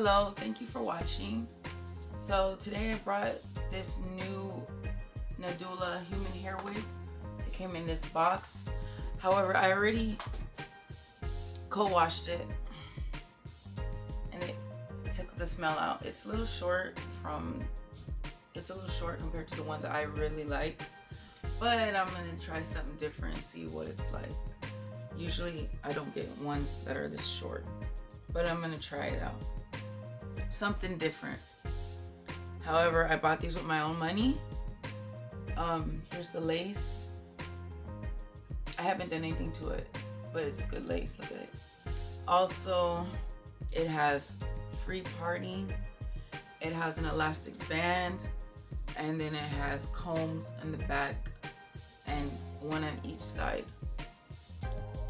Hello, thank you for watching. So today I brought this new NADULA human hair wig. It came in this box. However, I already co-washed it and it took the smell out. It's a little short compared to the ones I really like, but I'm gonna try something different and see what it's like. Usually I don't get ones that are this short, but I'm gonna try it out. Something different. However, I bought these with my own money. Here's the lace. I haven't done anything to it, but it's good lace. Look at it. Also, it has free parting. It has an elastic band, and then it has combs in the back and one on each side.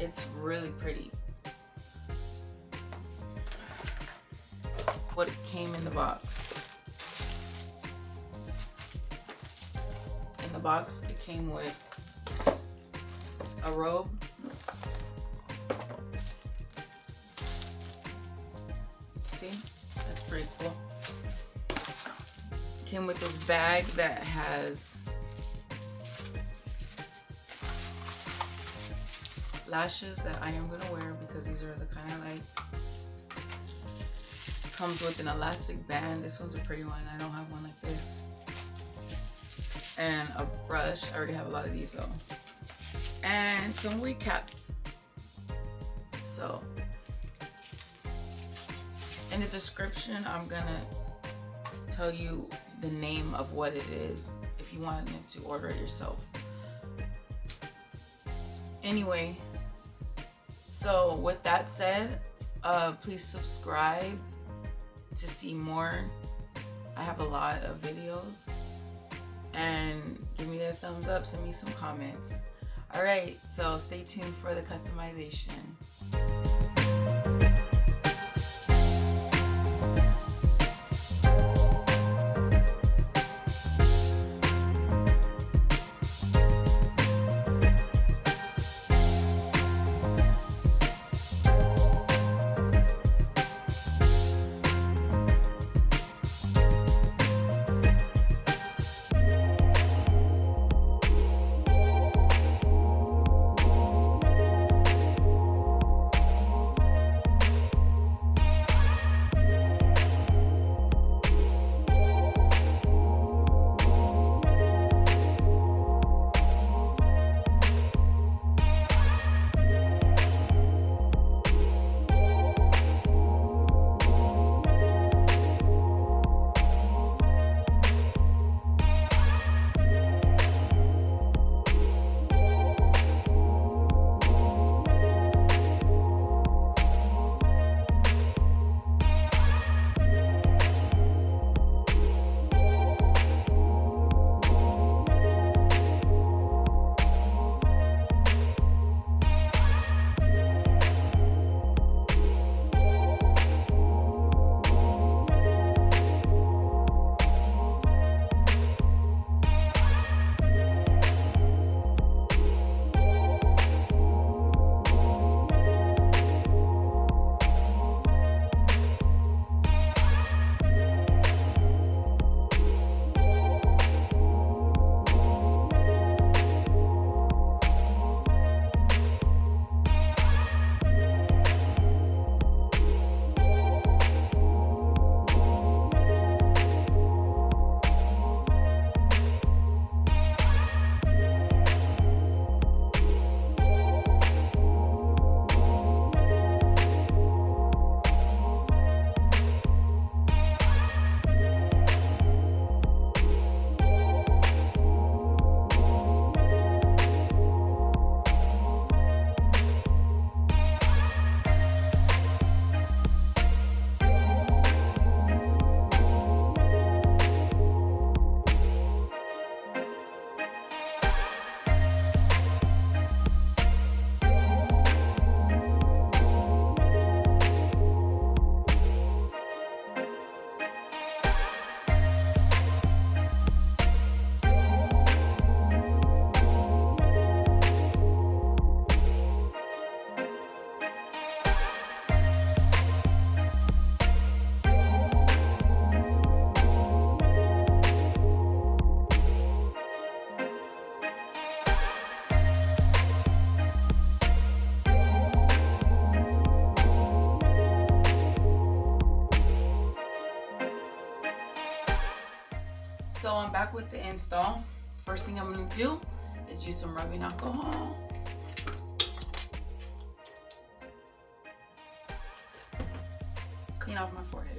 It's really pretty. What came in the box. In the box, it came with a robe, see, that's pretty cool. It came with this bag that has lashes that I am gonna wear because these are the kind I like. Comes with an elastic band. This one's a pretty one. I don't have one like this. And a brush. I already have a lot of these though. And some wig caps. So in the description, I'm gonna tell you the name of what it is if you wanted to order it yourself. Anyway, so with that said, please subscribe to see more. I have a lot of videos, and give me that thumbs up, send me some comments. Alright, so stay tuned for the customization. with the install. First thing I'm going to do is use some rubbing alcohol. Clean off my forehead.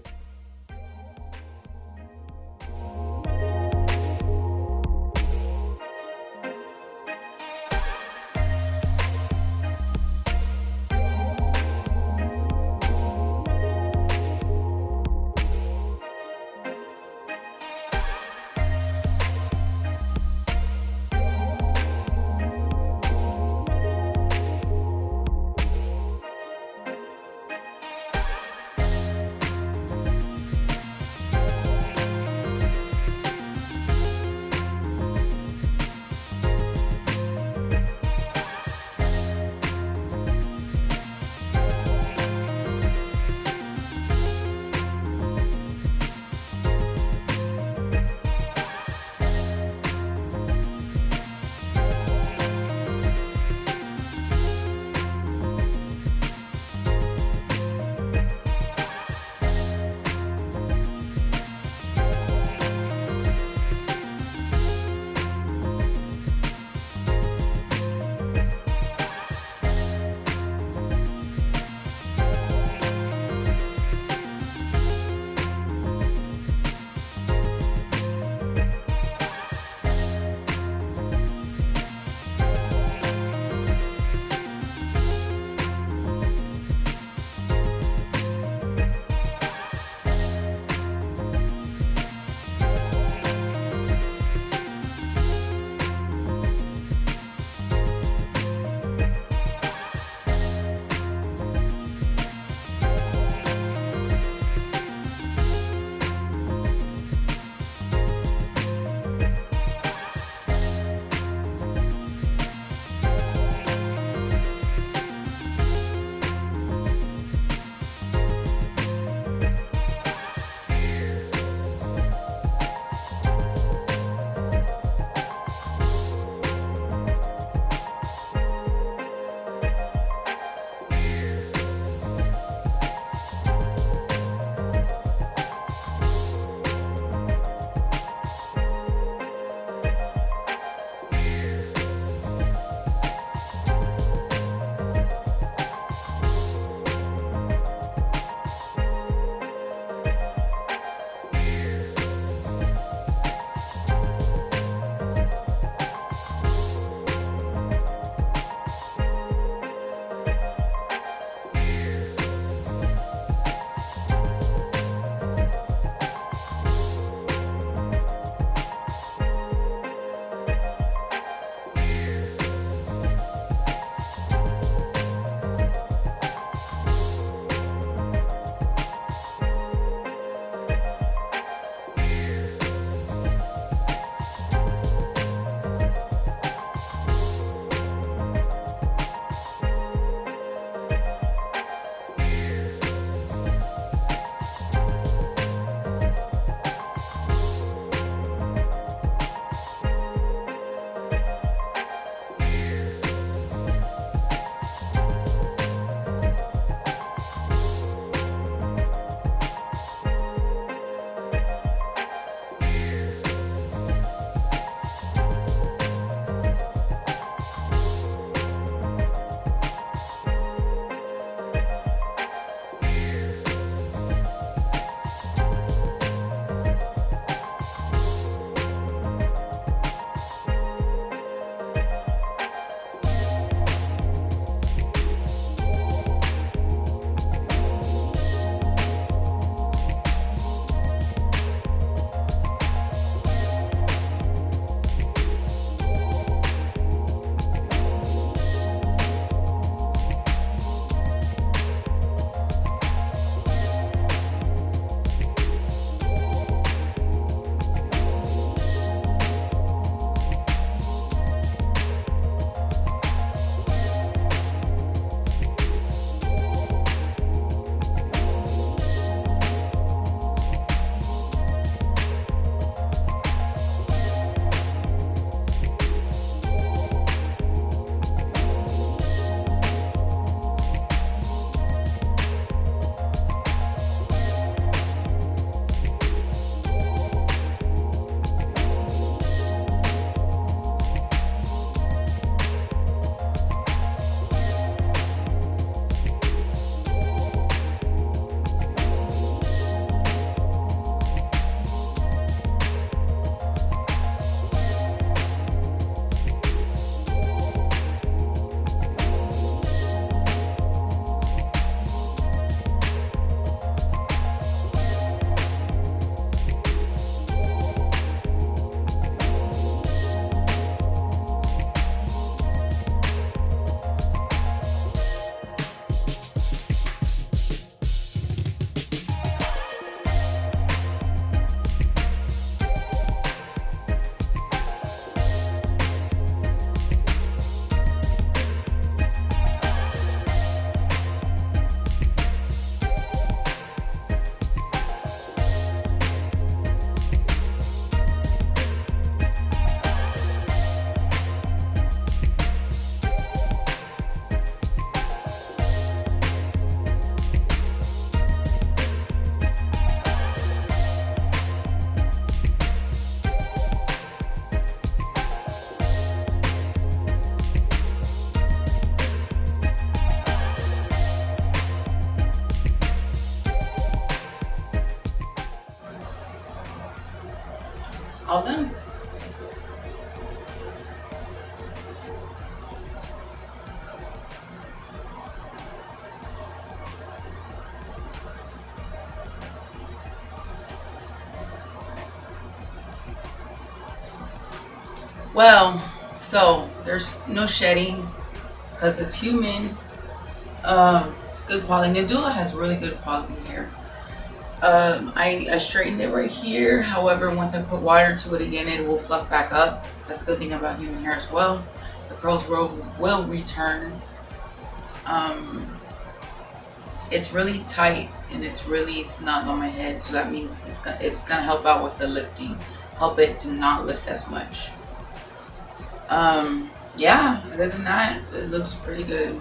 Well, so there's no shedding because it's human. It's good quality. NADULA has really good quality hair. I straightened it right here. However, once I put water to it again, it will fluff back up. That's a good thing about human hair as well. The curls will return. It's really tight and it's really snug on my head, so that means it's gonna help out with the lifting, help it to not lift as much. Yeah, other than that, it looks pretty good.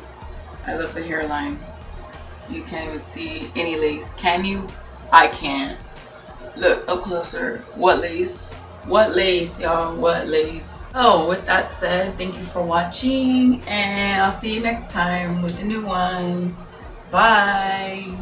I love the hairline. You can't even see any lace. Can you? I can't. Look up closer. What lace? What lace, y'all? What lace? Oh, with that said, thank you for watching, and I'll see you next time with a new one. Bye.